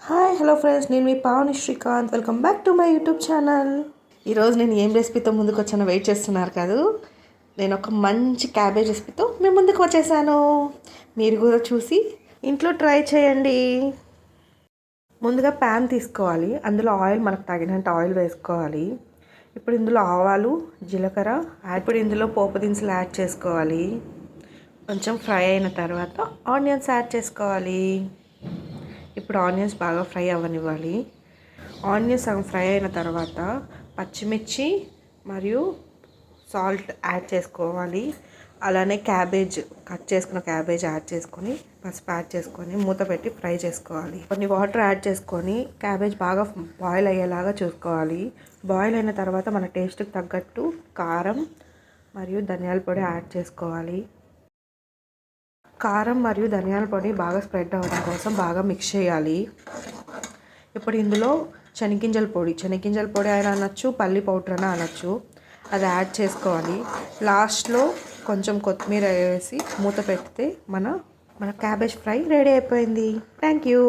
Hi hello friends, నేను మీ Pavani Srikanth. Welcome back to my YouTube channel. ఈరోజు నేను ఏం రెసిపీతో ముందుకు వచ్చానో వెయిట్ చేస్తున్నారు కదా. నేను ఒక మంచి క్యాబేజ్ రెసిపీతో మేము ముందుకు వచ్చేసాను. మీరు కూడా చూసి ఇంట్లో ట్రై చేయండి. ముందుగా ప్యాన్ తీసుకోవాలి, అందులో ఆయిల్ మనకు తగినంత ఆయిల్ వేసుకోవాలి. ఇప్పుడు ఇందులో ఆవాలు, జీలకర్ర ఇప్పుడు ఇందులో పోపు దినుసులు యాడ్ చేసుకోవాలి. కొంచెం ఫ్రై అయిన తర్వాత ఆనియన్స్ యాడ్ చేసుకోవాలి. ఇప్పుడు ఆనియన్స్ బాగా ఫ్రై అవ్వనివ్వాలి. ఆనియన్స్ సగం ఫ్రై అయిన తర్వాత పచ్చిమిర్చి మరియు సాల్ట్ యాడ్ చేసుకోవాలి. అలానే క్యాబేజ్, కట్ చేసుకున్న క్యాబేజ్ యాడ్ చేసుకొని పసుపు యాడ్ చేసుకొని మూత పెట్టి ఫ్రై చేసుకోవాలి. కొన్ని వాటర్ యాడ్ చేసుకొని క్యాబేజ్ బాగా బాయిల్ అయ్యేలాగా చూసుకోవాలి. బాయిల్ అయిన తర్వాత మన టేస్ట్కి తగ్గట్టు కారం మరియు ధనియాల పొడి యాడ్ చేసుకోవాలి. కారం మరియు ధనియాల పొడి బాగా స్ప్రెడ్ అవ్వడం కోసం బాగా మిక్స్ చేయాలి. ఇప్పుడు ఇందులో శనగింజల పొడి అయినా అనొచ్చు, పల్లి పౌడర్ అయినా అనొచ్చు, అది యాడ్ చేసుకోవాలి. లాస్ట్లో కొంచెం కొత్తిమీర వేసి మూత పెడితే మన క్యాబేజ్ ఫ్రై రెడీ అయిపోయింది. Thank you.